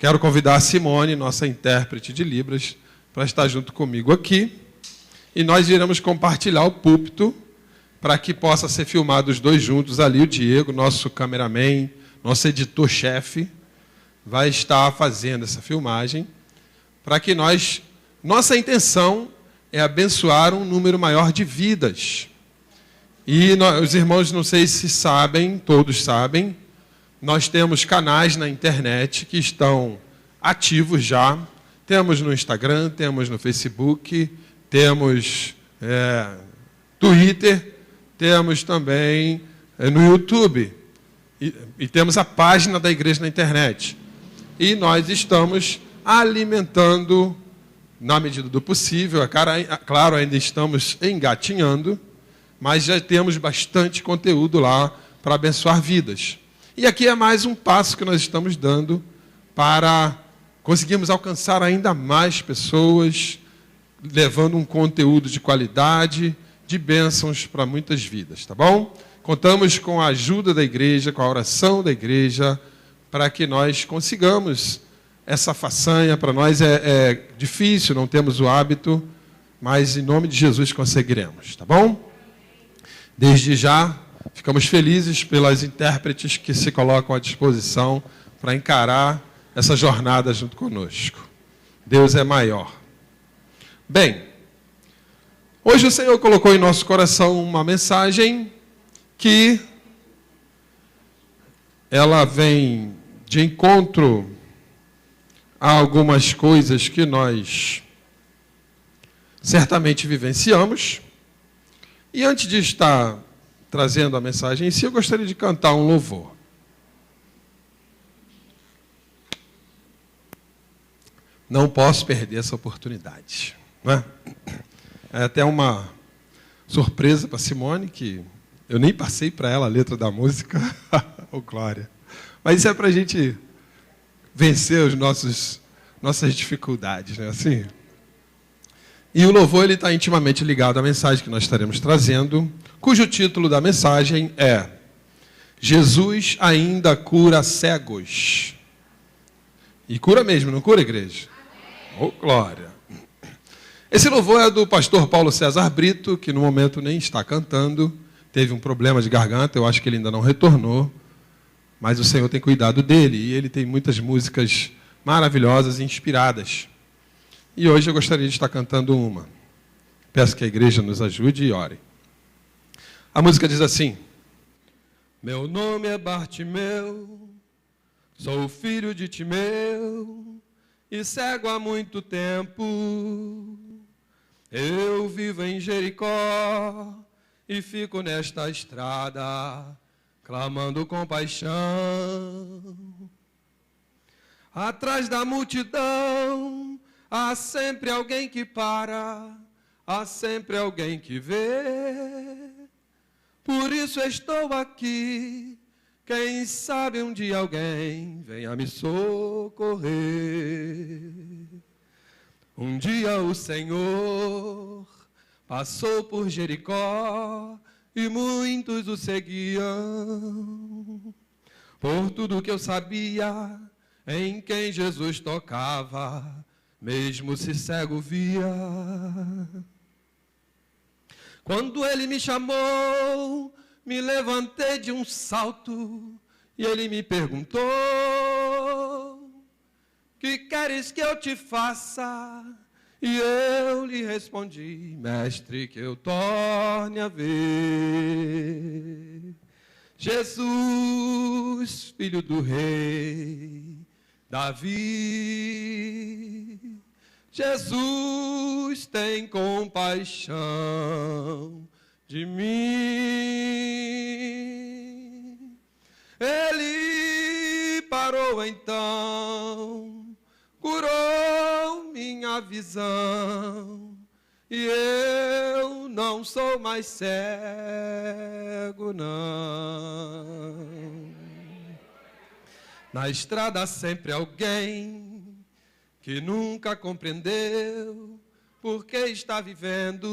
quero convidar a Simone, nossa intérprete de Libras, para estar junto comigo aqui. E nós iremos compartilhar o púlpito para que possa ser filmado os dois juntos ali. O Diego, nosso cameraman, nosso editor-chefe, vai estar fazendo essa filmagem para que nossa intenção é abençoar um número maior de vidas. E os irmãos, não sei se sabem, todos sabem, nós temos canais na internet que estão ativos já. Temos no Instagram, temos no Facebook, temos Twitter, temos também no YouTube. E temos a página da igreja na internet. E nós estamos alimentando, na medida do possível, claro, ainda estamos engatinhando, mas já temos bastante conteúdo lá para abençoar vidas. E aqui é mais um passo que nós estamos dando para conseguirmos alcançar ainda mais pessoas, levando um conteúdo de qualidade, de bênçãos para muitas vidas, tá bom? Contamos com a ajuda da igreja, com a oração da igreja, para que nós consigamos essa façanha. Para nós é difícil, não temos o hábito, mas em nome de Jesus conseguiremos, tá bom? Desde já, ficamos felizes pelas intérpretes que se colocam à disposição para encarar essa jornada junto conosco. Deus é maior. Bem, hoje o Senhor colocou em nosso coração uma mensagem que ela vem de encontro a algumas coisas que nós certamente vivenciamos. E antes de estar trazendo a mensagem em si, eu gostaria de cantar um louvor. Não posso perder essa oportunidade, não é? É até uma surpresa para Simone, que eu nem passei para ela a letra da música. Oh, glória. Mas isso é para a gente vencer nossas dificuldades, não é assim? E o louvor está intimamente ligado à mensagem que nós estaremos trazendo, cujo título da mensagem é Jesus ainda cura cegos. E cura mesmo, não cura, igreja? Oh, glória. Esse louvor é do pastor Paulo César Brito, que no momento nem está cantando, teve um problema de garganta, eu acho que ele ainda não retornou, mas o Senhor tem cuidado dele, e ele tem muitas músicas maravilhosas e inspiradas. E hoje eu gostaria de estar cantando uma. Peço que a igreja nos ajude e ore. A música diz assim: meu nome é Bartimeu, sou filho de Timeu, e cego há muito tempo. Eu vivo em Jericó e fico nesta estrada, clamando compaixão. Atrás da multidão há sempre alguém que para, há sempre alguém que vê. Por isso estou aqui, quem sabe um dia alguém venha me socorrer. Um dia o Senhor passou por Jericó e muitos o seguiam. Por tudo que eu sabia, em quem Jesus tocava, mesmo se cego via. Quando ele me chamou, me levantei de um salto e ele me perguntou: que queres que eu te faça? E eu lhe respondi: mestre, que eu torne a ver. Jesus, filho do rei Davi, Jesus tem compaixão de mim. Ele parou então, curou minha visão, e eu não sou mais cego, não. Na estrada há sempre alguém que nunca compreendeu por que está vivendo.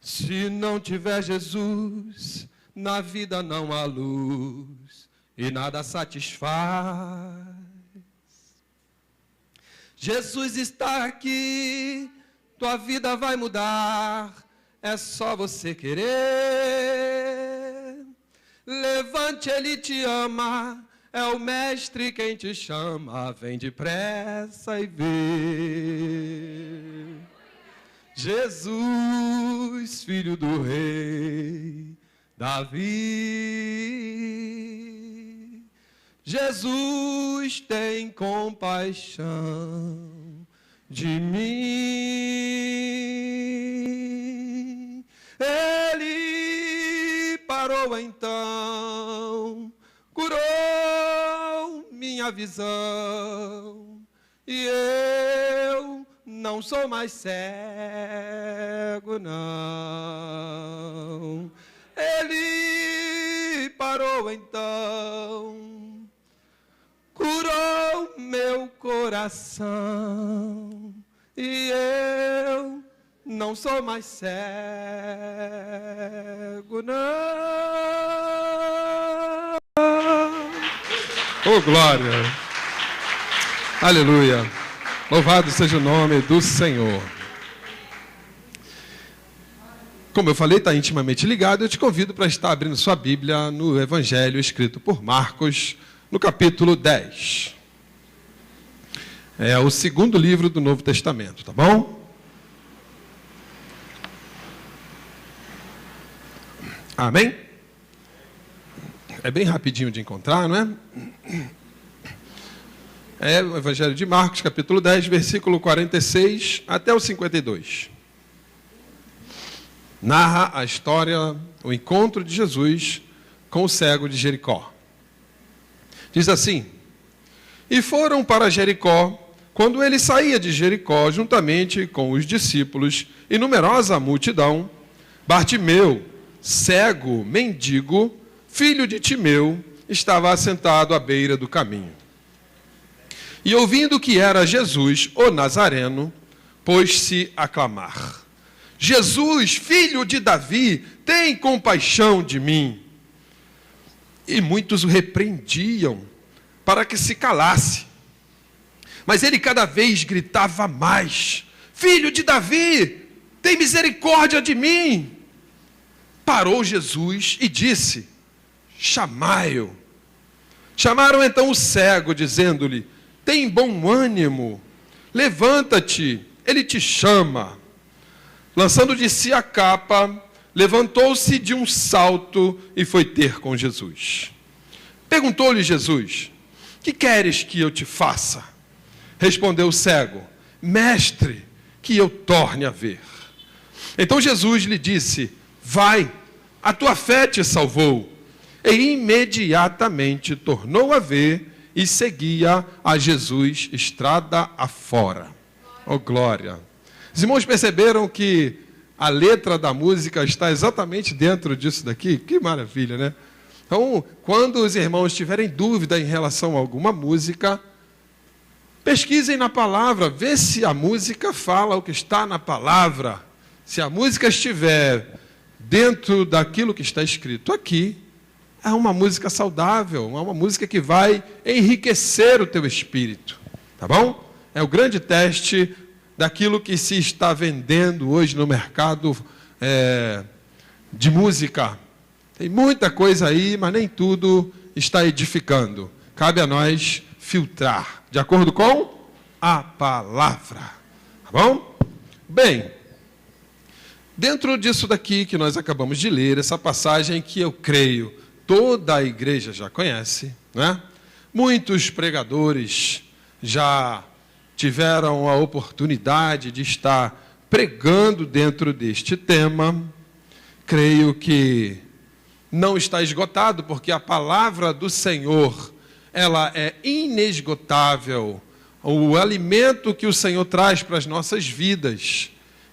Se não tiver Jesus, na vida não há luz. e nada satisfaz. Jesus está aqui, tua vida vai mudar, é só você querer. Levante, Ele te ama, é o Mestre quem te chama, vem depressa e vê. Jesus, Filho do Rei Davi, Jesus tem compaixão de mim. Ele parou então, curou minha visão, e eu não sou mais cego, não. Ele parou então, curou meu coração, e eu não sou mais cego, não. Oh, glória! Aleluia! Louvado seja o nome do Senhor. Como eu falei, está intimamente ligado. Eu te convido para estar abrindo sua Bíblia no Evangelho escrito por Marcos, no capítulo 10. É o segundo livro do Novo Testamento, tá bom? Amém? É bem rapidinho de encontrar, não é? É o Evangelho de Marcos, capítulo 10, versículo 46 até o 52. Narra a história, o encontro de Jesus com o cego de Jericó. Diz assim: e foram para Jericó, quando ele saía de Jericó, juntamente com os discípulos e numerosa multidão, Bartimeu, cego, mendigo, filho de Timeu, estava assentado à beira do caminho. E ouvindo que era Jesus, o Nazareno, pôs-se a clamar: Jesus, filho de Davi, tem compaixão de mim. E muitos o repreendiam para que se calasse. Mas ele cada vez gritava mais: Filho de Davi, tem misericórdia de mim. Parou Jesus e disse: chamai-o. Chamaram então o cego, dizendo-lhe: tem bom ânimo, levanta-te, ele te chama. Lançando de si a capa, levantou-se de um salto e foi ter com Jesus. Perguntou-lhe Jesus: que queres que eu te faça? Respondeu o cego: mestre, que eu torne a ver. Então Jesus lhe disse: vai, a tua fé te salvou. E imediatamente tornou a ver e seguia a Jesus estrada afora. Oh, glória! Os irmãos perceberam que a letra da música está exatamente dentro disso daqui? Que maravilha, né? Então, quando os irmãos tiverem dúvida em relação a alguma música, pesquisem na palavra, vê se a música fala o que está na palavra. Se a música estiver dentro daquilo que está escrito aqui, é uma música saudável, é uma música que vai enriquecer o teu espírito, tá bom? É o grande teste daquilo que se está vendendo hoje no mercado de música. Tem muita coisa aí, mas nem tudo está edificando. Cabe a nós filtrar, de acordo com a palavra. Tá bom? Bem, dentro disso daqui que nós acabamos de ler, essa passagem que eu creio toda a igreja já conhece, né? Muitos pregadores já tiveram a oportunidade de estar pregando dentro deste tema. Creio que não está esgotado, porque a palavra do Senhor, ela é inesgotável. O alimento que o Senhor traz para as nossas vidas,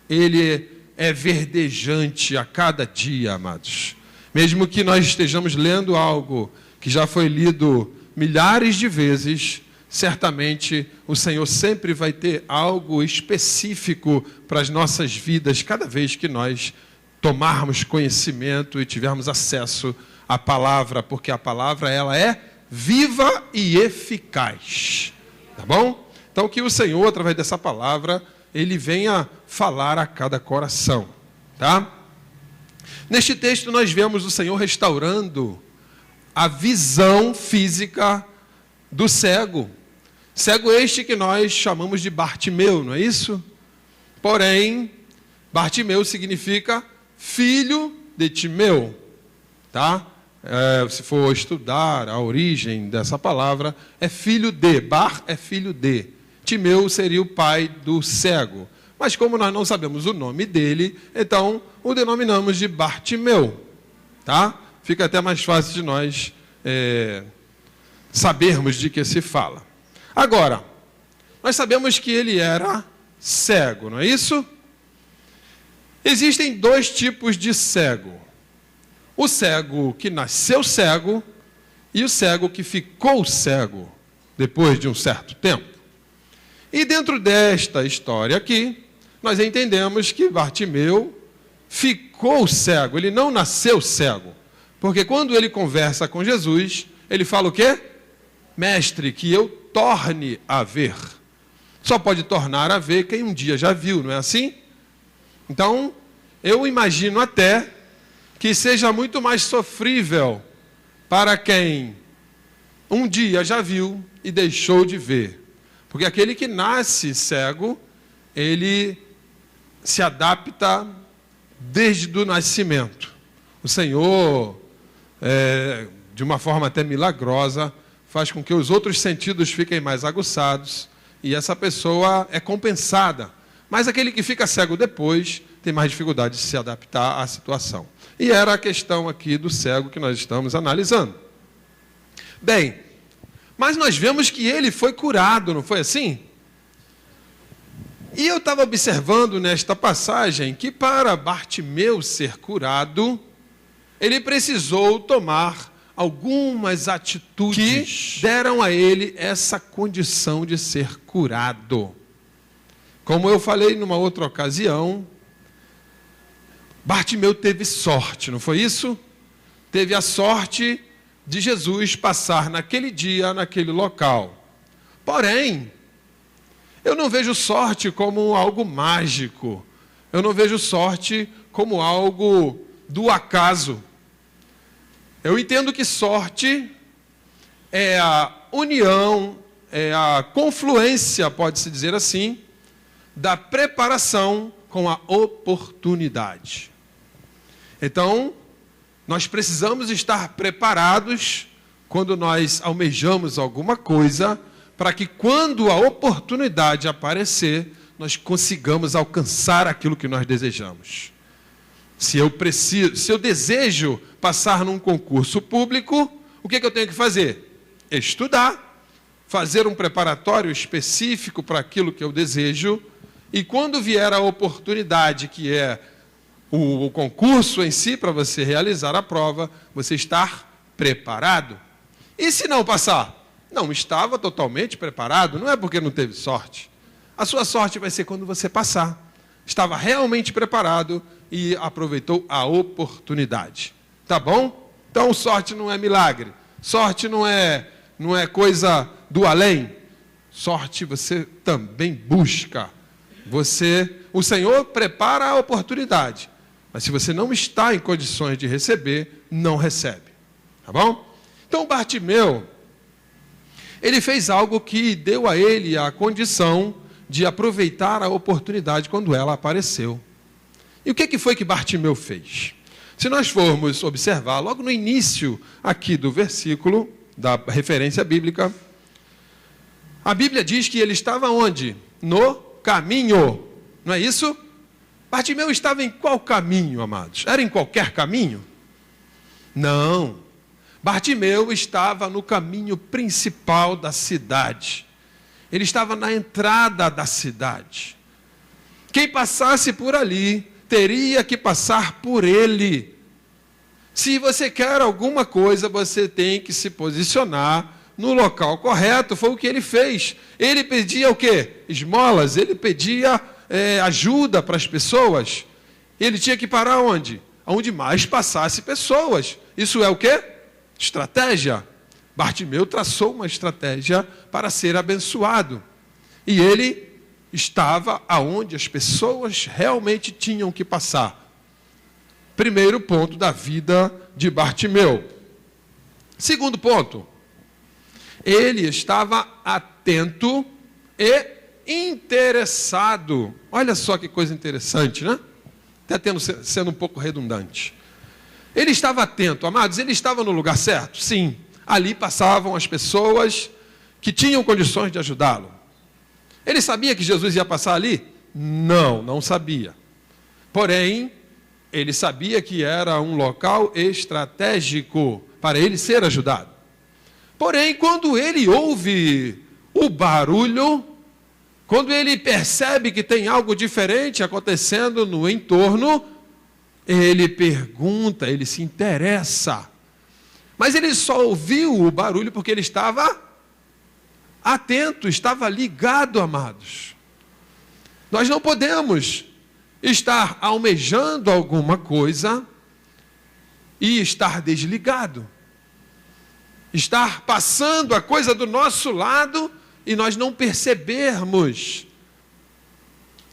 ele é verdejante a cada dia, amados. Mesmo que nós estejamos lendo algo que já foi lido milhares de vezes, certamente o Senhor sempre vai ter algo específico para as nossas vidas, cada vez que nós tomarmos conhecimento e tivermos acesso à palavra, porque a palavra, ela é viva e eficaz. Tá bom? Então que o Senhor, através dessa palavra, Ele venha falar a cada coração. Tá? Neste texto nós vemos o Senhor restaurando a visão física do cego. Cego este que nós chamamos de Bartimeu, não é isso? Porém, Bartimeu significa filho de Timeu, tá? Se for estudar a origem dessa palavra, é filho de, Bar é filho de. Timeu seria o pai do cego. Mas como nós não sabemos o nome dele, então o denominamos de Bartimeu, tá? Fica até mais fácil de nós sabermos de que se fala. Agora, nós sabemos que ele era cego, não é isso? Existem dois tipos de cego. O cego que nasceu cego e o cego que ficou cego depois de um certo tempo. E dentro desta história aqui, nós entendemos que Bartimeu ficou cego, ele não nasceu cego. Porque quando ele conversa com Jesus, ele fala o quê? Mestre, que eu torne a ver. Só pode tornar a ver quem um dia já viu, não é assim? Então, eu imagino até que seja muito mais sofrível para quem um dia já viu e deixou de ver. Porque aquele que nasce cego, ele se adapta desde o nascimento. O Senhor, de uma forma até milagrosa, faz com que os outros sentidos fiquem mais aguçados e essa pessoa é compensada. Mas aquele que fica cego depois tem mais dificuldade de se adaptar à situação. E era a questão aqui do cego que nós estamos analisando. Bem, mas nós vemos que ele foi curado, não foi assim? E eu estava observando nesta passagem que para Bartimeu ser curado, ele precisou tomar algumas atitudes que deram a ele essa condição de ser curado. Como eu falei numa outra ocasião, Bartimeu teve sorte, não foi isso? Teve a sorte de Jesus passar naquele dia, naquele local. Porém, eu não vejo sorte como algo mágico. Eu não vejo sorte como algo do acaso. Eu entendo que sorte é a união, é a confluência, pode-se dizer assim, da preparação com a oportunidade. Então, nós precisamos estar preparados quando nós almejamos alguma coisa, para que quando a oportunidade aparecer, nós consigamos alcançar aquilo que nós desejamos. Se eu desejo passar num concurso público, o que eu tenho que fazer? Estudar, fazer um preparatório específico para aquilo que eu desejo, e quando vier a oportunidade, que é o concurso em si, para você realizar a prova, você estar preparado. E se não passar? Não estava totalmente preparado, não é porque não teve sorte. A sua sorte vai ser quando você passar. Estava realmente preparado e aproveitou a oportunidade. Tá bom? Então, sorte não é milagre. Sorte não é coisa do além. Sorte você também busca. O Senhor prepara a oportunidade. Mas se você não está em condições de receber, não recebe. Tá bom? Então, Bartimeu, ele fez algo que deu a ele a condição de aproveitar a oportunidade quando ela apareceu. E o que foi que Bartimeu fez? Se nós formos observar, logo no início aqui do versículo, da referência bíblica, a Bíblia diz que ele estava onde? No caminho. Não é isso? Bartimeu estava em qual caminho, amados? Era em qualquer caminho? Não. Bartimeu estava no caminho principal da cidade. Ele estava na entrada da cidade. Quem passasse por ali, teria que passar por ele. Se você quer alguma coisa, você tem que se posicionar no local correto. Foi o que ele fez. Ele pedia o quê? Esmolas. Ele pedia ajuda para as pessoas. Ele tinha que parar onde? Onde mais passasse pessoas. Isso é o quê? Estratégia. Bartimeu traçou uma estratégia para ser abençoado. E ele estava aonde as pessoas realmente tinham que passar. Primeiro ponto da vida de Bartimeu. Segundo ponto, ele estava atento e interessado. Olha só que coisa interessante, né? Até sendo um pouco redundante. Ele estava atento, amados, ele estava no lugar certo? Sim. Ali passavam as pessoas que tinham condições de ajudá-lo. Ele sabia que Jesus ia passar ali? Não, não sabia. Porém, ele sabia que era um local estratégico para ele ser ajudado. Porém, quando ele ouve o barulho, quando ele percebe que tem algo diferente acontecendo no entorno, ele pergunta, ele se interessa. Mas ele só ouviu o barulho porque ele estava atento, estava ligado, amados. Nós não podemos estar almejando alguma coisa e estar desligado. Estar passando a coisa do nosso lado e nós não percebermos.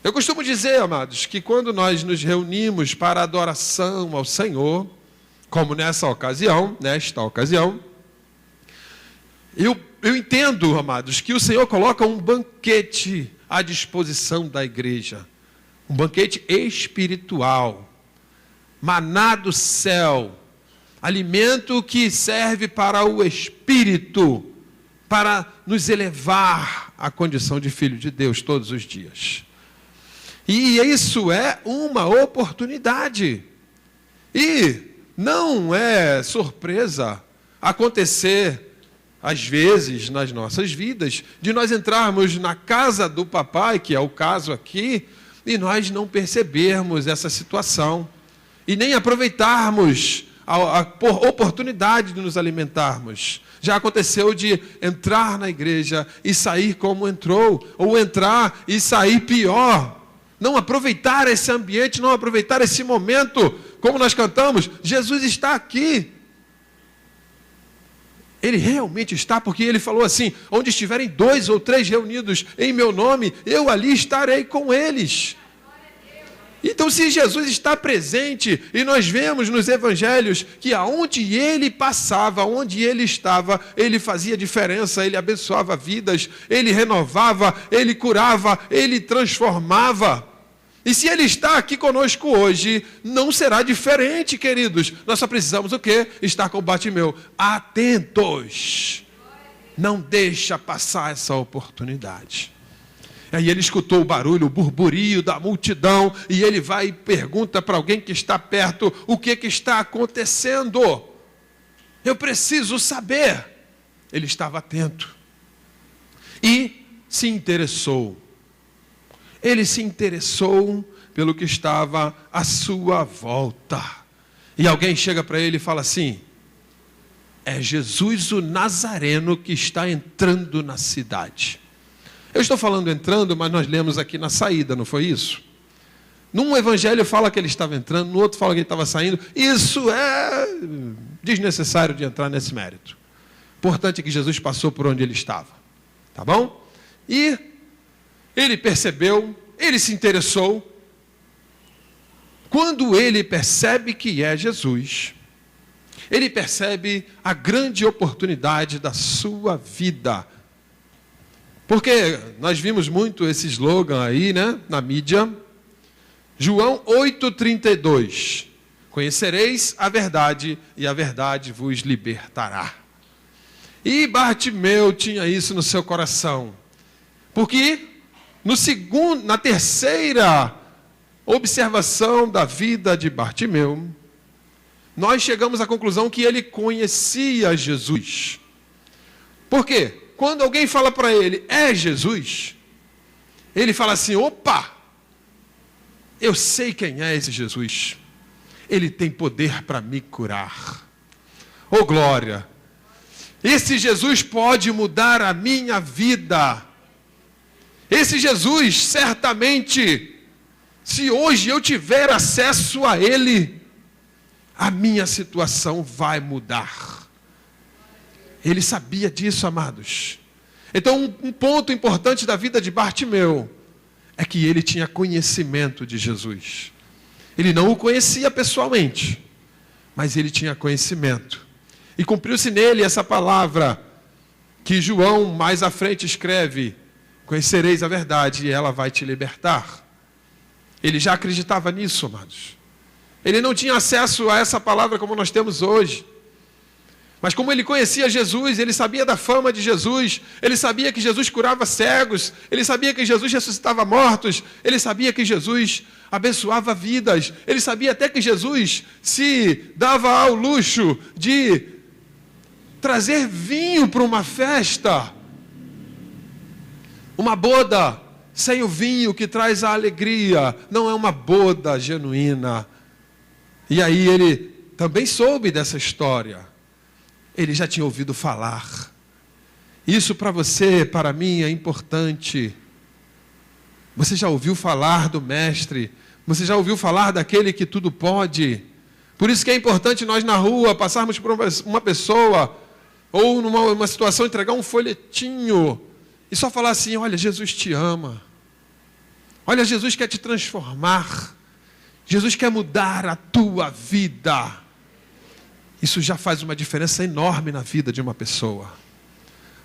Eu costumo dizer, amados, que quando nós nos reunimos para adoração ao Senhor, como nesta ocasião, eu entendo, amados, que o Senhor coloca um banquete à disposição da igreja. Um banquete espiritual, maná do céu, alimento que serve para o espírito, para nos elevar à condição de filho de Deus todos os dias. E isso é uma oportunidade. E não é surpresa acontecer, às vezes, nas nossas vidas, de nós entrarmos na casa do papai, que é o caso aqui, e nós não percebermos essa situação, e nem aproveitarmos a oportunidade de nos alimentarmos. Já aconteceu de entrar na igreja e sair como entrou, ou entrar e sair pior. Não aproveitar esse ambiente, não aproveitar esse momento, como nós cantamos, Jesus está aqui. Ele realmente está, porque ele falou assim, onde estiverem 2 ou 3 reunidos em meu nome, eu ali estarei com eles. Então, se Jesus está presente, e nós vemos nos evangelhos que aonde ele passava, onde ele estava, ele fazia diferença, ele abençoava vidas, ele renovava, ele curava, ele transformava. E se ele está aqui conosco hoje, não será diferente, queridos. Nós só precisamos o quê? Estar com Bartimeu, atentos. Não deixa passar essa oportunidade. Aí ele escutou o barulho, o burburinho da multidão, e ele vai e pergunta para alguém que está perto, o que está acontecendo? Eu preciso saber. Ele estava atento. E se interessou. Ele se interessou pelo que estava à sua volta. E alguém chega para ele e fala assim, é Jesus o Nazareno que está entrando na cidade. Eu estou falando entrando, mas nós lemos aqui na saída, não foi isso? Num evangelho fala que ele estava entrando, no outro fala que ele estava saindo. Isso é desnecessário de entrar nesse mérito. Importante é que Jesus passou por onde ele estava. Tá bom? E ele percebeu, ele se interessou. Quando ele percebe que é Jesus, ele percebe a grande oportunidade da sua vida. Porque nós vimos muito esse slogan aí, né, na mídia. João 8,32. Conhecereis a verdade e a verdade vos libertará. E Bartimeu tinha isso no seu coração. Porque na terceira observação da vida de Bartimeu, nós chegamos à conclusão que ele conhecia Jesus. Por quê? Quando alguém fala para ele, é Jesus, ele fala assim, opa, eu sei quem é esse Jesus. Ele tem poder para me curar. Oh glória! Esse Jesus pode mudar a minha vida. Esse Jesus, certamente, se hoje eu tiver acesso a Ele, a minha situação vai mudar. Ele sabia disso, amados. Então, um ponto importante da vida de Bartimeu é que ele tinha conhecimento de Jesus. Ele não o conhecia pessoalmente, mas ele tinha conhecimento. E cumpriu-se nele essa palavra que João mais à frente escreve: conhecereis a verdade e ela vai te libertar. Ele já acreditava nisso, amados. Ele não tinha acesso a essa palavra como nós temos hoje. Mas como ele conhecia Jesus, ele sabia da fama de Jesus, ele sabia que Jesus curava cegos, ele sabia que Jesus ressuscitava mortos, ele sabia que Jesus abençoava vidas, ele sabia até que Jesus se dava ao luxo de trazer vinho para uma festa. Uma boda sem o vinho que traz a alegria não é uma boda genuína. E aí ele também soube dessa história. Ele já tinha ouvido falar. Isso para você, para mim, é importante. Você já ouviu falar do Mestre? Você já ouviu falar daquele que tudo pode? Por isso que é importante nós na rua passarmos por uma pessoa, ou numa situação, entregar um folhetinho, e só falar assim: olha, Jesus te ama. Olha, Jesus quer te transformar. Jesus quer mudar a tua vida. Isso já faz uma diferença enorme na vida de uma pessoa.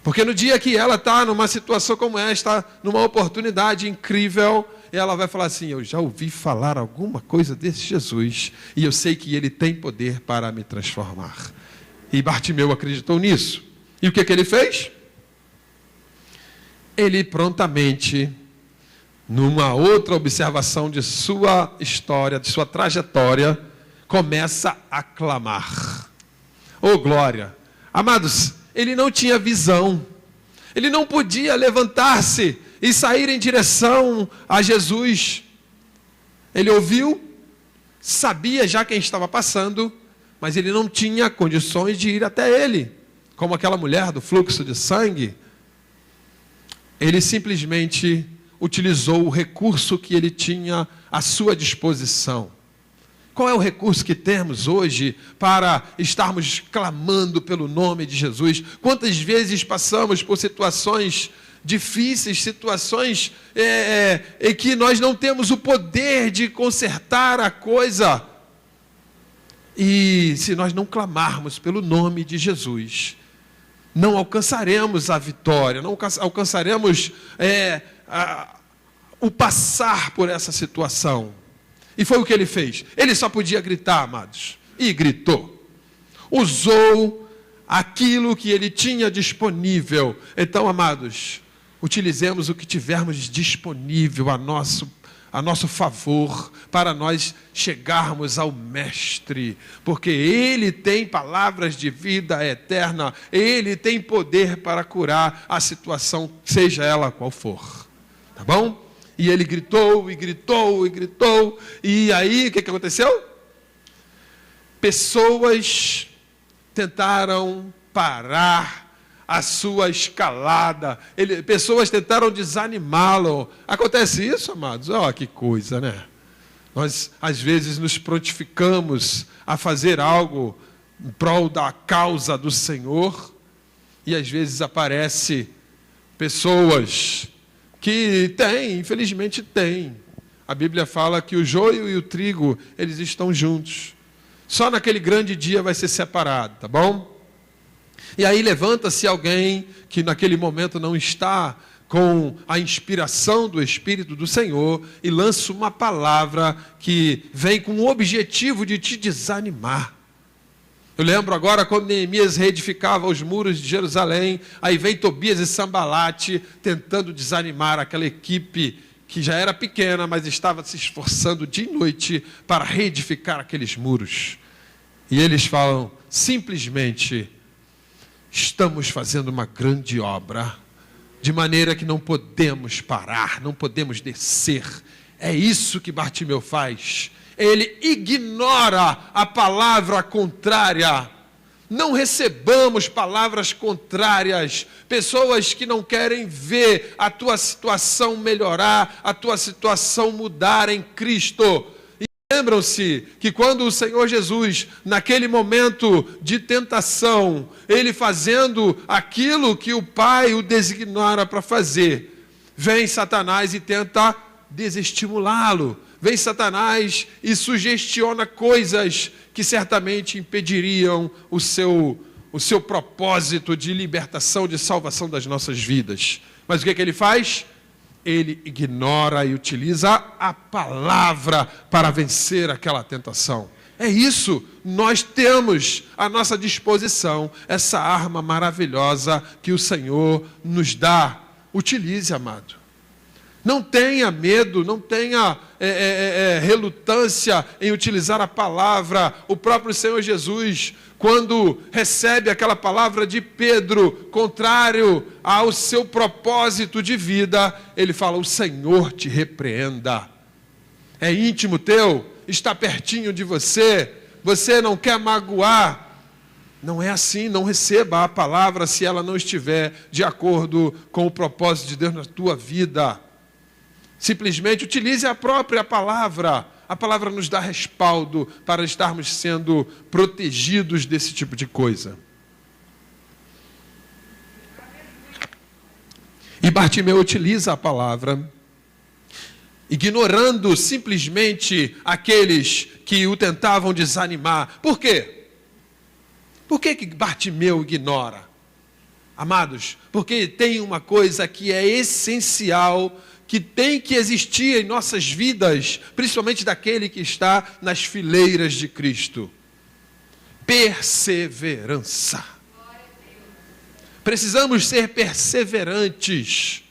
Porque no dia que ela está numa situação como esta, numa oportunidade incrível, ela vai falar assim: eu já ouvi falar alguma coisa desse Jesus, e eu sei que ele tem poder para me transformar. E Bartimeu acreditou nisso. E o que ele fez? Ele prontamente, numa outra observação de sua história, de sua trajetória, começa a clamar. Oh, glória! Amados, ele não tinha visão. Ele não podia levantar-se e sair em direção a Jesus. Ele ouviu, sabia já quem estava passando, mas ele não tinha condições de ir até ele. Como aquela mulher do fluxo de sangue. Ele simplesmente utilizou o recurso que ele tinha à sua disposição. Qual é o recurso que temos hoje para estarmos clamando pelo nome de Jesus? Quantas vezes passamos por situações difíceis, situações em que nós não temos o poder de consertar a coisa. E se nós não clamarmos pelo nome de Jesus, não alcançaremos a vitória, não alcançaremos o passar por essa situação. E foi o que ele fez. Ele só podia gritar, amados. E gritou. Usou aquilo que ele tinha disponível. Então, amados, utilizemos o que tivermos disponível a nosso favor, para nós chegarmos ao Mestre. Porque Ele tem palavras de vida eterna. Ele tem poder para curar a situação, seja ela qual for. Tá bom? E ele gritou, e gritou, e gritou. E aí, o que aconteceu? Pessoas tentaram parar a sua escalada. Pessoas tentaram desanimá-lo. Acontece isso, amados? Olha que coisa, né? Nós, às vezes, nos prontificamos a fazer algo em prol da causa do Senhor. E, às vezes, aparece pessoas que tem, infelizmente tem. A Bíblia fala que o joio e o trigo, eles estão juntos. Só naquele grande dia vai ser separado, tá bom? E aí levanta-se alguém que naquele momento não está com a inspiração do Espírito do Senhor e lança uma palavra que vem com o objetivo de te desanimar. Eu lembro agora quando Neemias reedificava os muros de Jerusalém, aí vem Tobias e Sambalate tentando desanimar aquela equipe que já era pequena, mas estava se esforçando dia e noite para reedificar aqueles muros. E eles falam, simplesmente, estamos fazendo uma grande obra, de maneira que não podemos parar, não podemos descer. É isso que Bartimeu faz. Ele ignora a palavra contrária. Não recebamos palavras contrárias. Pessoas que não querem ver a tua situação melhorar, a tua situação mudar em Cristo. E Lembram-se que quando o Senhor Jesus, naquele momento de tentação, ele fazendo aquilo que o Pai o designara para fazer, vem Satanás e tenta desestimulá-lo. Vem Satanás e sugestiona coisas que certamente impediriam o seu propósito de libertação, de salvação das nossas vidas. Mas o que ele faz? Ele ignora e utiliza a palavra para vencer aquela tentação. É isso, nós temos à nossa disposição essa arma maravilhosa que o Senhor nos dá. Utilize, amado. Não tenha medo, não tenha relutância em utilizar a palavra. O próprio Senhor Jesus, quando recebe aquela palavra de Pedro, contrário ao seu propósito de vida, ele fala: o Senhor te repreenda. É íntimo teu, está pertinho de você, você não quer magoar. Não é assim, não receba a palavra se ela não estiver de acordo com o propósito de Deus na tua vida. Simplesmente utilize a própria palavra. A palavra nos dá respaldo para estarmos sendo protegidos desse tipo de coisa. E Bartimeu utiliza a palavra, ignorando simplesmente aqueles que o tentavam desanimar. Por quê? Por que Bartimeu ignora? Amados, porque tem uma coisa que é essencial, que tem que existir em nossas vidas, principalmente daquele que está nas fileiras de Cristo: perseverança. Precisamos ser perseverantes.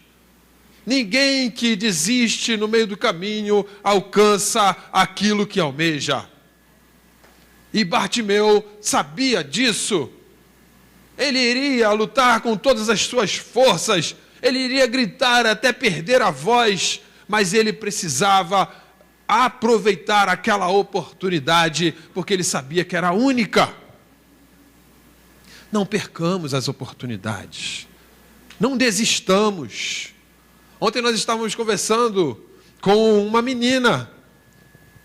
Ninguém que desiste no meio do caminho alcança aquilo que almeja. E Bartimeu sabia disso. Ele iria lutar com todas as suas forças, ele iria gritar até perder a voz, mas ele precisava aproveitar aquela oportunidade, porque ele sabia que era única. Não percamos as oportunidades, não desistamos. Ontem nós estávamos conversando com uma menina,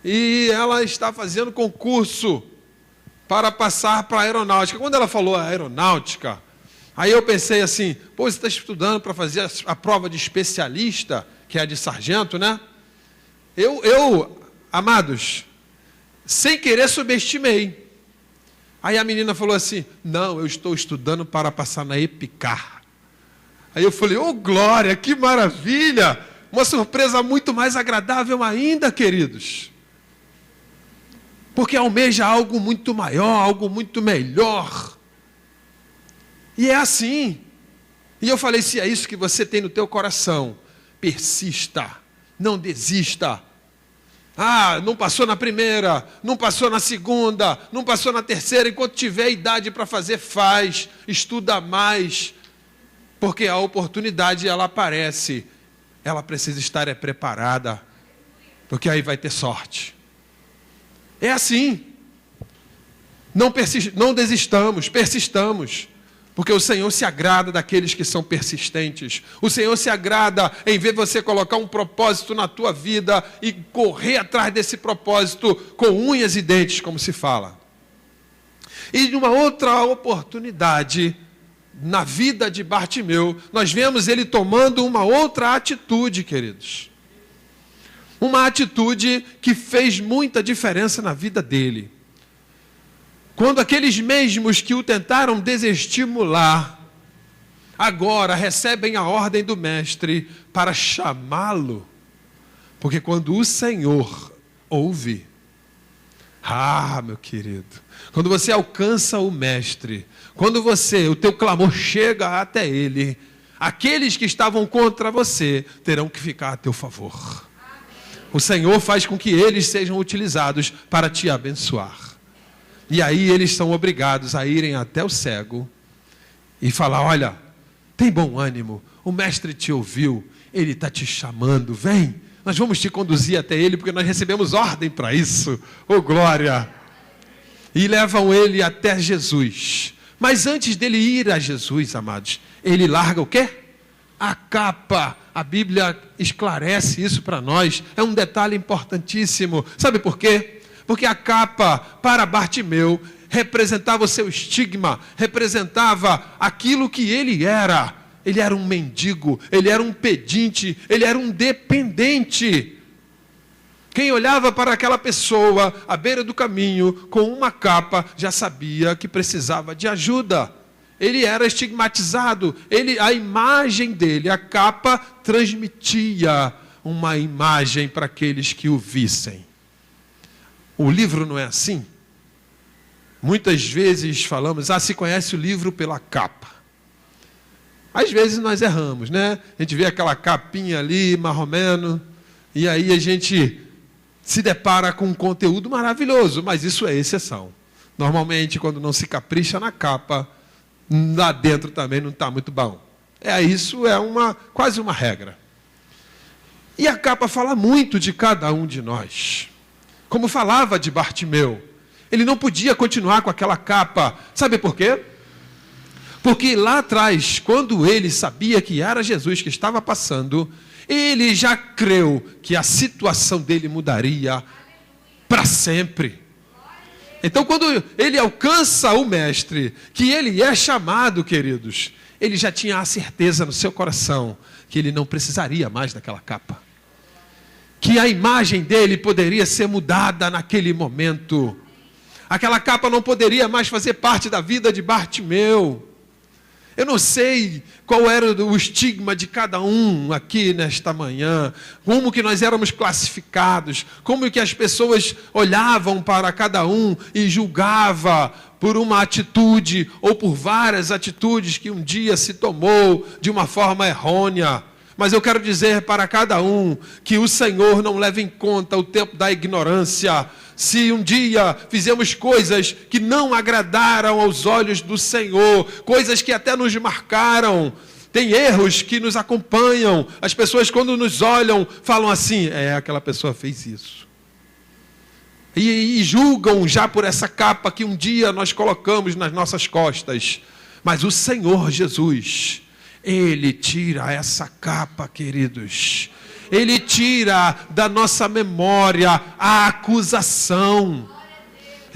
e ela está fazendo concurso para passar para a aeronáutica. Quando ela falou aeronáutica, aí eu pensei assim: pô, você está estudando para fazer a prova de especialista, que é a de sargento, né? Amados, sem querer subestimei. Aí a menina falou assim: não, eu estou estudando para passar na EPICAR. Aí eu falei: ô glória, que maravilha! Uma surpresa muito mais agradável ainda, queridos. Porque almeja algo muito maior, algo muito melhor. E é assim. E eu falei: se é isso que você tem no teu coração, persista, não desista. Ah, não passou na primeira, não passou na segunda, não passou na terceira. Enquanto tiver idade para fazer, faz, estuda mais. Porque a oportunidade, ela aparece. Ela precisa estar preparada, porque aí vai ter sorte. É assim. Não desistamos, persistamos. Porque o Senhor se agrada daqueles que são persistentes. O Senhor se agrada em ver você colocar um propósito na tua vida e correr atrás desse propósito com unhas e dentes, como se fala. E numa outra oportunidade, na vida de Bartimeu, nós vemos ele tomando uma outra atitude, queridos. Uma atitude que fez muita diferença na vida dele. Quando aqueles mesmos que o tentaram desestimular, agora recebem a ordem do mestre para chamá-lo. Porque quando o Senhor ouve, meu querido, quando você alcança o mestre, quando o teu clamor chega até ele, aqueles que estavam contra você terão que ficar a teu favor. O Senhor faz com que eles sejam utilizados para te abençoar. E aí eles são obrigados a irem até o cego e falar: olha, tem bom ânimo, o mestre te ouviu, ele está te chamando, vem, nós vamos te conduzir até ele, porque nós recebemos ordem para isso. Oh glória! E levam ele até Jesus. Mas antes dele ir a Jesus, amados, ele larga o quê? A capa. A Bíblia esclarece isso para nós. É um detalhe importantíssimo. Sabe por quê? Porque a capa para Bartimeu representava o seu estigma, representava aquilo que ele era. Ele era um mendigo, ele era um pedinte, ele era um dependente. Quem olhava para aquela pessoa à beira do caminho com uma capa já sabia que precisava de ajuda. Ele era estigmatizado, a imagem dele, a capa, transmitia uma imagem para aqueles que o vissem. O livro não é assim? Muitas vezes falamos, se conhece o livro pela capa. Às vezes nós erramos, né? A gente vê aquela capinha ali, marromeno, e aí a gente se depara com um conteúdo maravilhoso, mas isso é exceção. Normalmente, quando não se capricha na capa, lá dentro também não está muito bom. Isso é quase uma regra. E a capa fala muito de cada um de nós. Como falava de Bartimeu. Ele não podia continuar com aquela capa. Sabe por quê? Porque lá atrás, quando ele sabia que era Jesus que estava passando, ele já creu que a situação dele mudaria para sempre. Então, quando ele alcança o mestre, que ele é chamado, queridos, ele já tinha a certeza no seu coração que ele não precisaria mais daquela capa. Que a imagem dele poderia ser mudada naquele momento. Aquela capa não poderia mais fazer parte da vida de Bartimeu. Eu não sei qual era o estigma de cada um aqui nesta manhã, como que nós éramos classificados, como que as pessoas olhavam para cada um e julgavam por uma atitude ou por várias atitudes que um dia se tomou de uma forma errônea. Mas eu quero dizer para cada um que o Senhor não leva em conta o tempo da ignorância. Se um dia fizemos coisas que não agradaram aos olhos do Senhor, coisas que até nos marcaram, tem erros que nos acompanham. As pessoas, quando nos olham, falam assim: aquela pessoa fez isso. E julgam já por essa capa que um dia nós colocamos nas nossas costas. Mas o Senhor Jesus, Ele tira essa capa, queridos. Ele tira da nossa memória a acusação.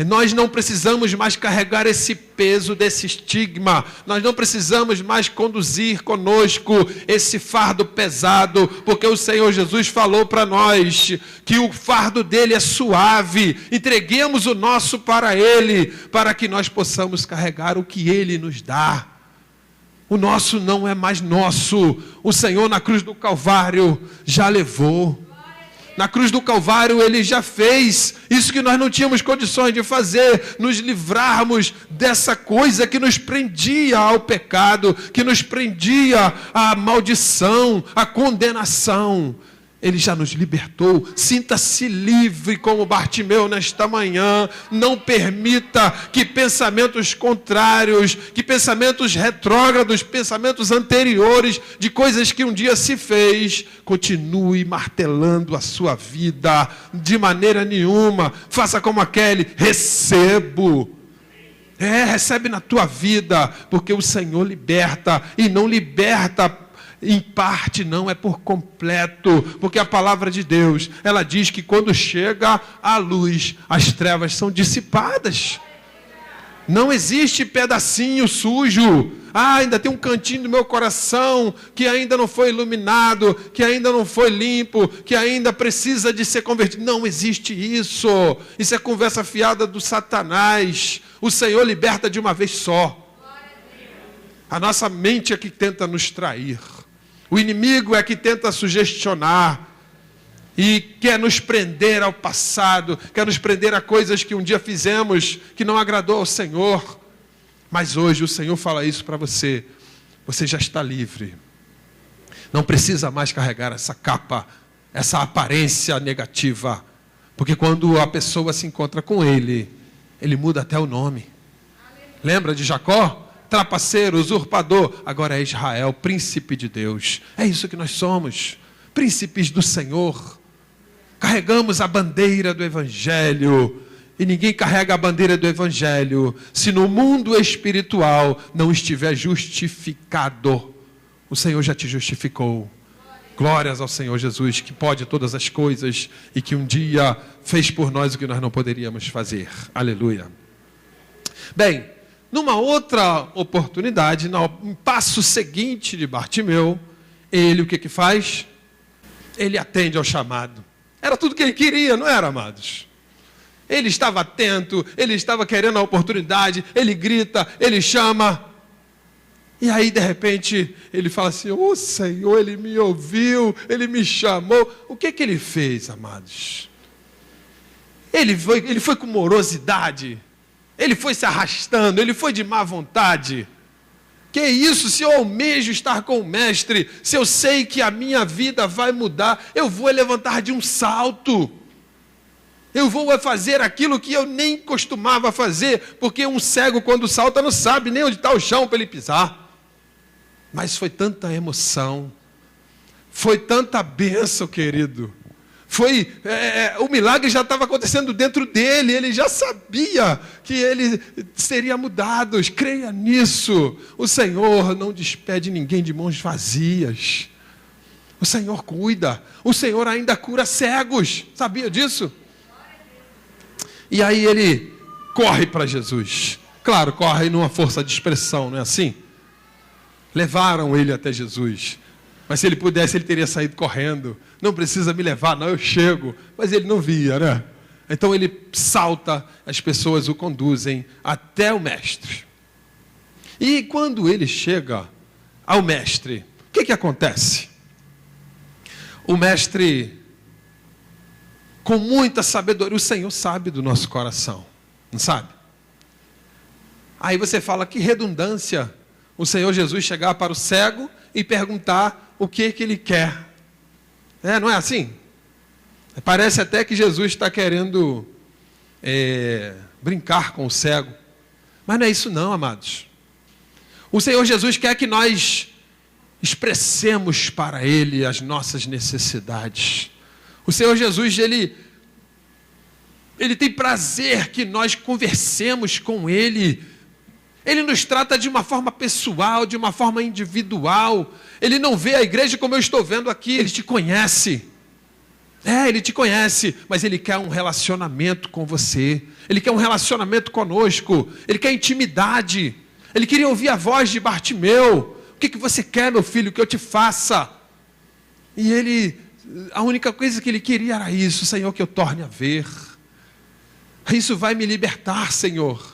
Nós não precisamos mais carregar esse peso desse estigma. Nós não precisamos mais conduzir conosco esse fardo pesado, porque o Senhor Jesus falou para nós que o fardo dele é suave. Entreguemos o nosso para Ele, para que nós possamos carregar o que Ele nos dá. O nosso não é mais nosso. O Senhor na cruz do Calvário já levou. Na cruz do Calvário Ele já fez isso que nós não tínhamos condições de fazer. Nos livrarmos dessa coisa que nos prendia ao pecado, que nos prendia à maldição, à condenação. Ele já nos libertou. Sinta-se livre como Bartimeu nesta manhã. Não permita que pensamentos contrários, que pensamentos retrógrados, pensamentos anteriores de coisas que um dia se fez, continue martelando a sua vida de maneira nenhuma. Faça como aquele: recebo. Recebe na tua vida, porque o Senhor liberta, e não liberta em parte, não, é por completo, porque a palavra de Deus, ela diz que quando chega a luz, as trevas são dissipadas. Não existe pedacinho sujo. Ainda tem um cantinho do meu coração que ainda não foi iluminado, que ainda não foi limpo, que ainda precisa de ser convertido. Não existe isso. Isso é conversa fiada do Satanás. O Senhor liberta de uma vez só. A nossa mente é que tenta nos trair. O inimigo é que tenta sugestionar e quer nos prender ao passado, quer nos prender a coisas que um dia fizemos que não agradou ao Senhor. Mas hoje o Senhor fala isso para você. Você já está livre. Não precisa mais carregar essa capa, essa aparência negativa. Porque quando a pessoa se encontra com Ele, Ele muda até o nome. Lembra de Jacó? Trapaceiro, usurpador, agora é Israel, príncipe de Deus. É isso que nós somos, príncipes do Senhor. Carregamos a bandeira do Evangelho, e ninguém carrega a bandeira do Evangelho se no mundo espiritual não estiver justificado. O Senhor já te justificou. Glórias ao Senhor Jesus, que pode todas as coisas e que um dia fez por nós o que nós não poderíamos fazer. Aleluia. Bem, numa outra oportunidade, no passo seguinte de Bartimeu, ele o que faz? Ele atende ao chamado. Era tudo que ele queria, não era, amados? Ele estava atento, ele estava querendo a oportunidade, ele grita, ele chama. E aí, de repente, ele fala assim: "Ô Senhor, ele me ouviu, ele me chamou." O que ele fez, amados? Ele foi com morosidade, ele foi se arrastando, ele foi de má vontade. Que isso, se eu almejo estar com o Mestre, se eu sei que a minha vida vai mudar, eu vou levantar de um salto. Eu vou fazer aquilo que eu nem costumava fazer, porque um cego quando salta não sabe nem onde está o chão para ele pisar. Mas foi tanta emoção, foi tanta bênção, querido. O milagre já estava acontecendo dentro dele, ele já sabia que ele seria mudado. Creia nisso. O Senhor não despede ninguém de mãos vazias. O Senhor cuida, o Senhor ainda cura cegos. Sabia disso? E aí ele corre para Jesus. Claro, corre numa força de expressão, não é assim? Levaram ele até Jesus. Mas se ele pudesse, ele teria saído correndo. Não precisa me levar, não, eu chego. Mas ele não via, né? Então ele salta, as pessoas o conduzem até o Mestre. E quando ele chega ao Mestre, o que acontece? O Mestre, com muita sabedoria, o Senhor sabe do nosso coração, não sabe? Aí você fala, que redundância o Senhor Jesus chegar para o cego e perguntar o que ele quer. Não é assim? Parece até que Jesus está querendo brincar com o cego. Mas não é isso não, amados. O Senhor Jesus quer que nós expressemos para Ele as nossas necessidades. O Senhor Jesus, Ele tem prazer que nós conversemos com Ele. Ele nos trata de uma forma pessoal, de uma forma individual. Ele não vê a igreja como eu estou vendo aqui. Ele te conhece. Ele te conhece, mas Ele quer um relacionamento com você. Ele quer um relacionamento conosco. Ele quer intimidade. Ele queria ouvir a voz de Bartimeu. O que você quer, meu filho, que eu te faça? E a única coisa que ele queria era isso: Senhor, que eu torne a ver. Isso vai me libertar, Senhor.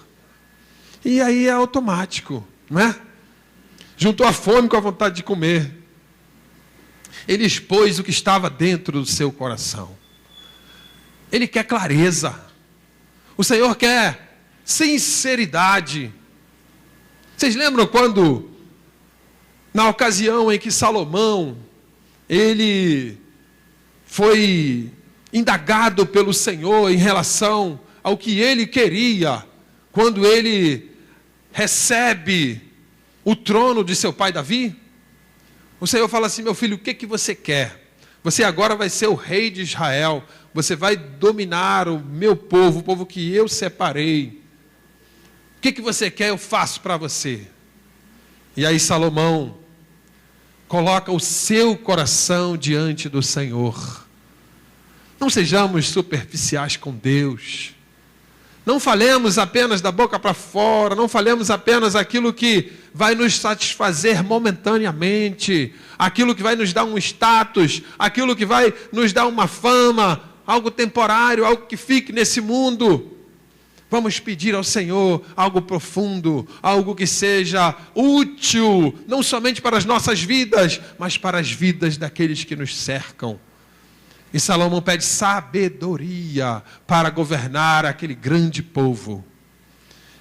E aí é automático, não é? Juntou a fome com a vontade de comer. Ele expôs o que estava dentro do seu coração. Ele quer clareza. O Senhor quer sinceridade. Vocês lembram quando, na ocasião em que Salomão, ele foi indagado pelo Senhor em relação ao que ele queria, quando ele recebe o trono de seu pai Davi? O Senhor fala assim: meu filho, o que você quer? Você agora vai ser o rei de Israel, você vai dominar o meu povo, o povo que eu separei. O que você quer, eu faço para você. E aí Salomão coloca o seu coração diante do Senhor. Não sejamos superficiais com Deus. Não falemos apenas da boca para fora, não falemos apenas aquilo que vai nos satisfazer momentaneamente, aquilo que vai nos dar um status, aquilo que vai nos dar uma fama, algo temporário, algo que fique nesse mundo. Vamos pedir ao Senhor algo profundo, algo que seja útil, não somente para as nossas vidas, mas para as vidas daqueles que nos cercam. E Salomão pede sabedoria para governar aquele grande povo.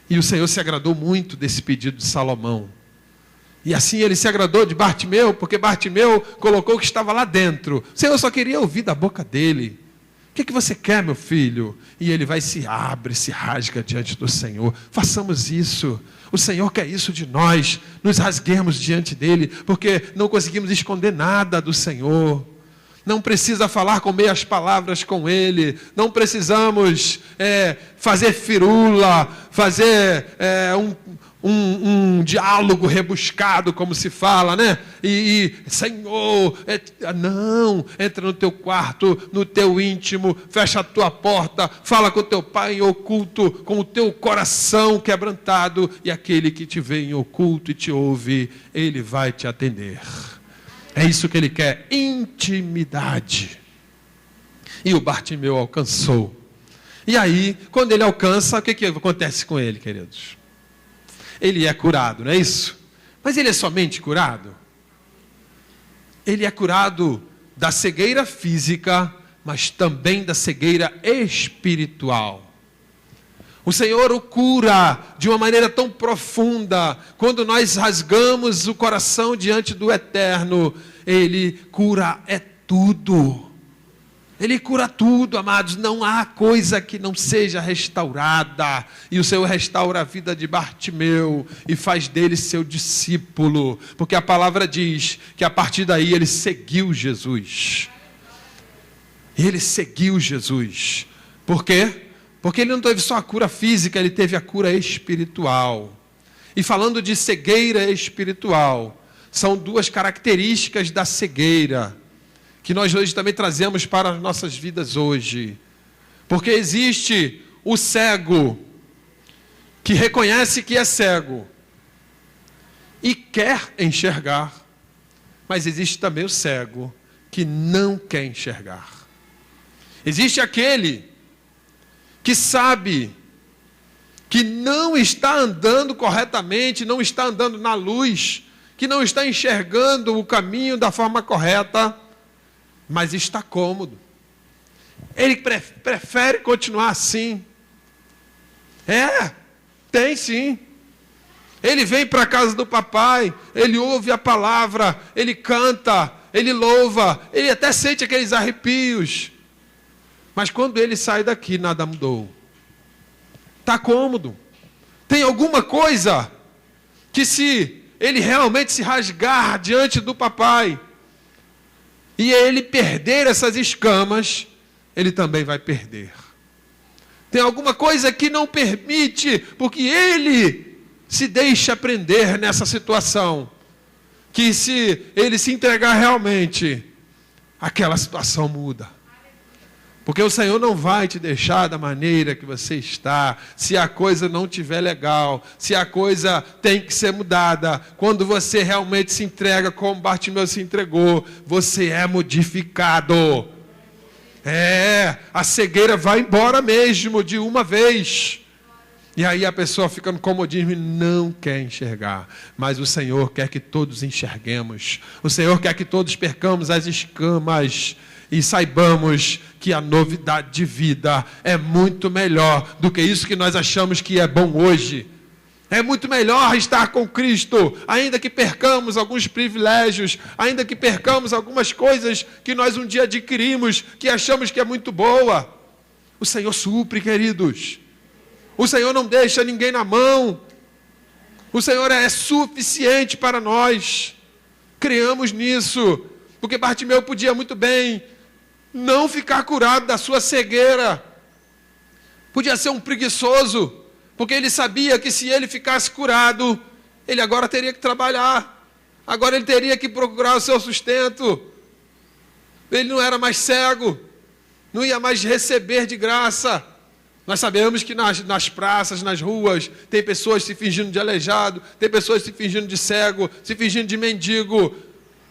E o Senhor se agradou muito desse pedido de Salomão. E assim ele se agradou de Bartimeu, porque Bartimeu colocou o que estava lá dentro. O Senhor só queria ouvir da boca dele. O que você quer, meu filho? E ele vai, se abre, se rasga diante do Senhor. Façamos isso. O Senhor quer isso de nós. Nos rasguemos diante dele, porque não conseguimos esconder nada do Senhor. Não precisa falar com meias palavras com Ele. Não precisamos fazer firula, fazer um diálogo rebuscado, como se fala, né? Senhor, não, entra no teu quarto, no teu íntimo, fecha a tua porta, fala com o teu pai em oculto, com o teu coração quebrantado, e aquele que te vê em oculto e te ouve, ele vai te atender. É isso que ele quer, intimidade. E o Bartimeu alcançou. E aí, quando ele alcança, o que acontece com ele, queridos? Ele é curado, não é isso? Mas ele é somente curado? Ele é curado da cegueira física, mas também da cegueira espiritual. O Senhor o cura de uma maneira tão profunda. Quando nós rasgamos o coração diante do Eterno, Ele cura tudo. Ele cura tudo, amados. Não há coisa que não seja restaurada. E o Senhor restaura a vida de Bartimeu e faz dele seu discípulo. Porque a palavra diz que a partir daí ele seguiu Jesus. Ele seguiu Jesus. Por quê? Porque ele não teve só a cura física, ele teve a cura espiritual. E falando de cegueira espiritual, são duas características da cegueira que nós hoje também trazemos para as nossas vidas hoje. Porque existe o cego que reconhece que é cego e quer enxergar, mas existe também o cego que não quer enxergar. Existe aquele que sabe que não está andando corretamente, não está andando na luz, que não está enxergando o caminho da forma correta, mas está cômodo. Ele prefere continuar assim. Tem sim. Ele vem para a casa do papai, ele ouve a palavra, ele canta, ele louva, ele até sente aqueles arrepios. Mas quando ele sai daqui, nada mudou. Está cômodo. Tem alguma coisa que se ele realmente se rasgar diante do papai, e ele perder essas escamas, ele também vai perder. Tem alguma coisa que não permite, porque ele se deixa prender nessa situação, que se ele se entregar realmente, aquela situação muda. Porque o Senhor não vai te deixar da maneira que você está, se a coisa não estiver legal, se a coisa tem que ser mudada. Quando você realmente se entrega como Bartimeu se entregou, você é modificado. A cegueira vai embora mesmo, de uma vez. E aí a pessoa fica no comodismo e não quer enxergar. Mas o Senhor quer que todos enxerguemos. O Senhor quer que todos percamos as escamas e saibamos que a novidade de vida é muito melhor do que isso que nós achamos que é bom hoje. É muito melhor estar com Cristo, ainda que percamos alguns privilégios, ainda que percamos algumas coisas que nós um dia adquirimos, que achamos que é muito boa. O Senhor supre, queridos. O Senhor não deixa ninguém na mão. O Senhor é suficiente para nós. Creamos nisso, porque Bartimeu podia muito bem não ficar curado da sua cegueira. Podia ser um preguiçoso, porque ele sabia que se ele ficasse curado, ele agora teria que trabalhar. Agora ele teria que procurar o seu sustento. Ele não era mais cego, não ia mais receber de graça. Nós sabemos que nas praças, nas ruas, tem pessoas se fingindo de aleijado, tem pessoas se fingindo de cego, se fingindo de mendigo,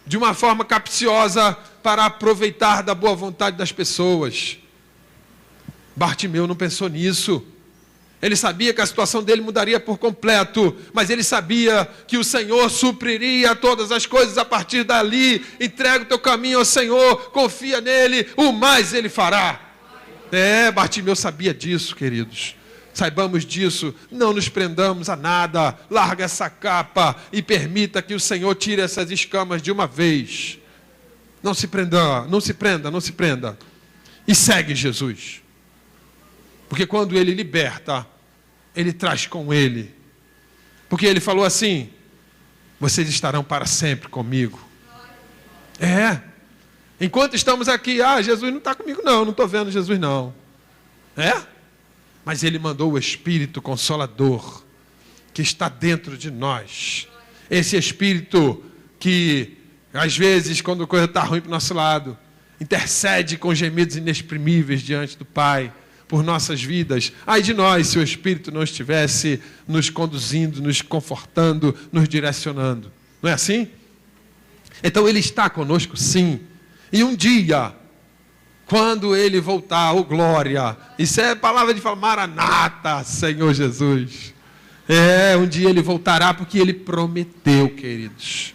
de uma forma capciosa para aproveitar da boa vontade das pessoas. Bartimeu não pensou nisso. Ele sabia que a situação dele mudaria por completo, mas ele sabia que o Senhor supriria todas as coisas a partir dali. Entrega o teu caminho ao Senhor, confia nele, o mais ele fará. Bartimeu sabia disso, queridos. Saibamos disso, não nos prendamos a nada. Larga essa capa e permita que o Senhor tire essas escamas de uma vez. Não se prenda, não se prenda, não se prenda. E segue Jesus. Porque quando ele liberta, ele traz com ele. Porque ele falou assim: vocês estarão para sempre comigo. Enquanto estamos aqui, Jesus não está comigo não estou vendo Jesus não. Mas ele mandou o Espírito Consolador, que está dentro de nós. Esse Espírito que, às vezes, quando a coisa está ruim para o nosso lado, intercede com gemidos inexprimíveis diante do Pai, por nossas vidas. Ai de nós, se o Espírito não estivesse nos conduzindo, nos confortando, nos direcionando. Não é assim? Então Ele está conosco, sim. E um dia, quando Ele voltar, oh glória, isso é palavra de falar, Maranata, Senhor Jesus. Um dia Ele voltará, porque Ele prometeu, queridos.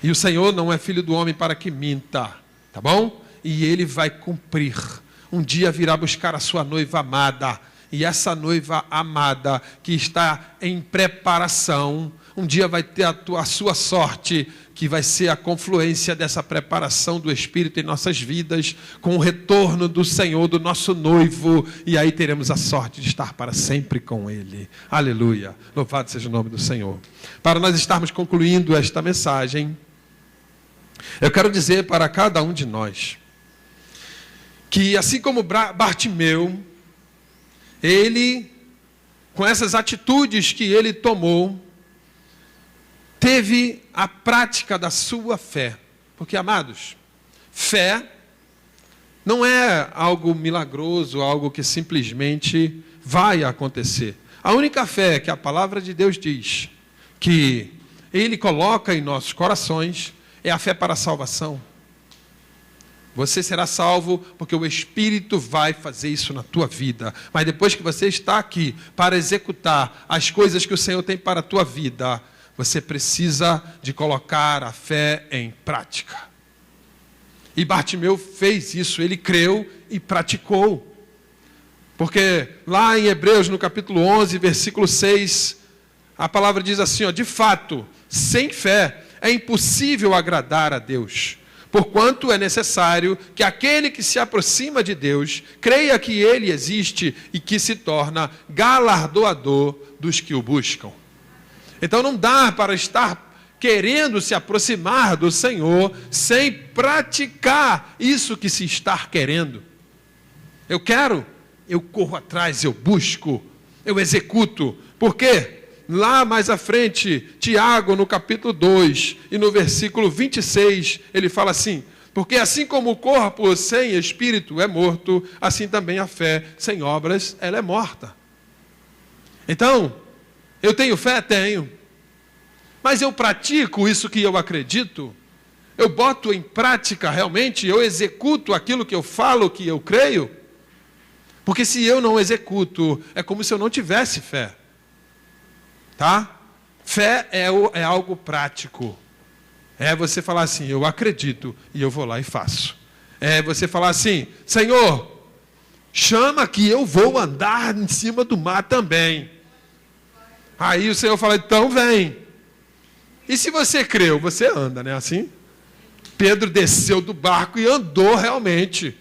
E o Senhor não é filho do homem para que minta, tá bom? E Ele vai cumprir. Um dia virá buscar a sua noiva amada. E essa noiva amada que está em preparação, um dia vai ter a sua sorte, que vai ser a confluência dessa preparação do Espírito em nossas vidas, com o retorno do Senhor, do nosso noivo, e aí teremos a sorte de estar para sempre com Ele. Aleluia. Louvado seja o nome do Senhor. Para nós estarmos concluindo esta mensagem, eu quero dizer para cada um de nós, que assim como Bartimeu, ele, com essas atitudes que ele tomou, teve a prática da sua fé. Porque, amados, fé não é algo milagroso, algo que simplesmente vai acontecer. A única fé que a palavra de Deus diz que Ele coloca em nossos corações é a fé para a salvação. Você será salvo porque o Espírito vai fazer isso na tua vida. Mas depois que você está aqui para executar as coisas que o Senhor tem para a tua vida, você precisa de colocar a fé em prática. E Bartimeu fez isso, ele creu e praticou. Porque lá em Hebreus, no capítulo 11, versículo 6, a palavra diz assim, de fato, sem fé é impossível agradar a Deus. Porquanto é necessário que aquele que se aproxima de Deus creia que Ele existe e que se torna galardoador dos que o buscam. Então não dá para estar querendo se aproximar do Senhor sem praticar isso que se está querendo. Eu quero, eu corro atrás, eu busco, eu executo. Por quê? Lá mais à frente, Tiago, no capítulo 2, e no versículo 26, ele fala assim, porque assim como o corpo sem espírito é morto, assim também a fé sem obras, ela é morta. Então, eu tenho fé? Tenho. Mas eu pratico isso que eu acredito? Eu boto em prática realmente? Eu executo aquilo que eu falo, que eu creio? Porque se eu não executo, é como se eu não tivesse fé. Tá? Fé é algo prático. É você falar assim, eu acredito e eu vou lá e faço. É você falar assim, Senhor, chama que eu vou andar em cima do mar também. Aí o Senhor fala, então vem. E se você creu, você anda, né? Assim? Pedro desceu do barco e andou realmente.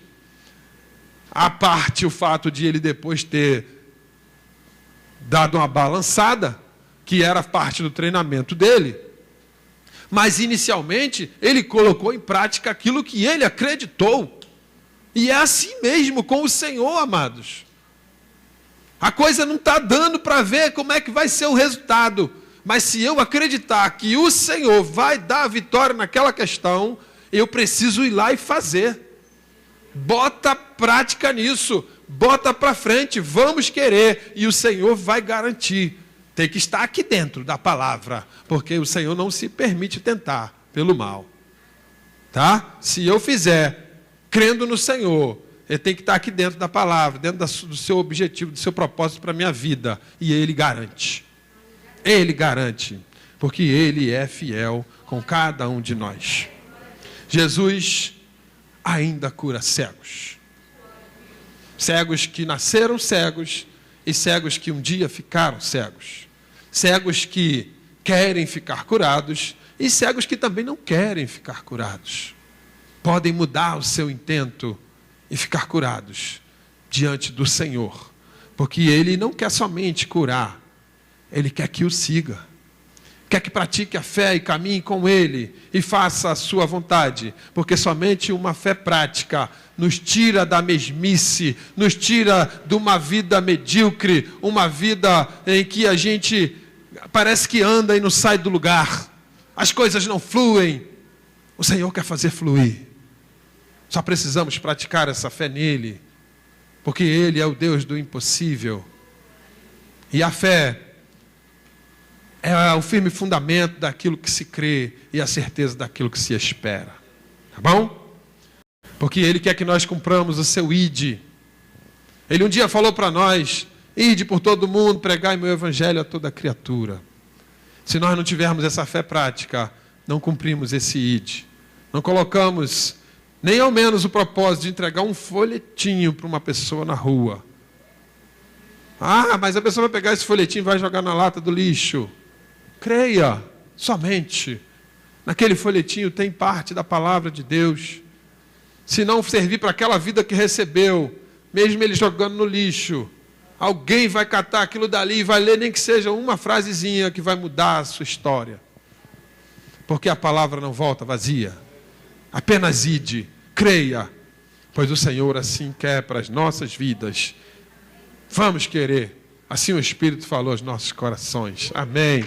A parte o fato de ele depois ter dado uma balançada, que era parte do treinamento dele. Mas inicialmente ele colocou em prática aquilo que ele acreditou. E é assim mesmo com o Senhor, amados. A coisa não está dando para ver como é que vai ser o resultado. Mas se eu acreditar que o Senhor vai dar a vitória naquela questão, eu preciso ir lá e fazer. Bota prática nisso. Bota para frente. Vamos querer. E o Senhor vai garantir. Tem que estar aqui dentro da palavra, porque o Senhor não se permite tentar pelo mal. Tá? Se eu fizer, crendo no Senhor, ele tem que estar aqui dentro da palavra, dentro do seu objetivo, do seu propósito para a minha vida. E Ele garante. Ele garante, porque Ele é fiel com cada um de nós. Jesus ainda cura cegos. Cegos que nasceram cegos e cegos que um dia ficaram cegos. Cegos que querem ficar curados e cegos que também não querem ficar curados. Podem mudar o seu intento e ficar curados diante do Senhor. Porque Ele não quer somente curar, Ele quer que o siga. Quer que pratique a fé e caminhe com Ele e faça a sua vontade. Porque somente uma fé prática nos tira da mesmice, nos tira de uma vida medíocre, uma vida em que a gente parece que anda e não sai do lugar. As coisas não fluem. O Senhor quer fazer fluir. Só precisamos praticar essa fé nele, porque Ele é o Deus do impossível. E a fé é o firme fundamento daquilo que se crê e a certeza daquilo que se espera. Tá bom? Porque Ele quer que nós cumpramos o seu ide. Ele um dia falou para nós: ide por todo mundo, pregai meu evangelho a toda criatura. Se nós não tivermos essa fé prática, não cumprimos esse ide. Não colocamos nem ao menos o propósito de entregar um folhetinho para uma pessoa na rua. Ah, mas a pessoa vai pegar esse folhetinho e vai jogar na lata do lixo. Creia somente. Naquele folhetinho tem parte da palavra de Deus. Se não servir para aquela vida que recebeu, mesmo ele jogando no lixo, alguém vai catar aquilo dali e vai ler, nem que seja uma frasezinha que vai mudar a sua história. Porque a palavra não volta vazia. Apenas ide, creia, pois o Senhor assim quer para as nossas vidas. Vamos querer. Assim o Espírito falou aos nossos corações. Amém.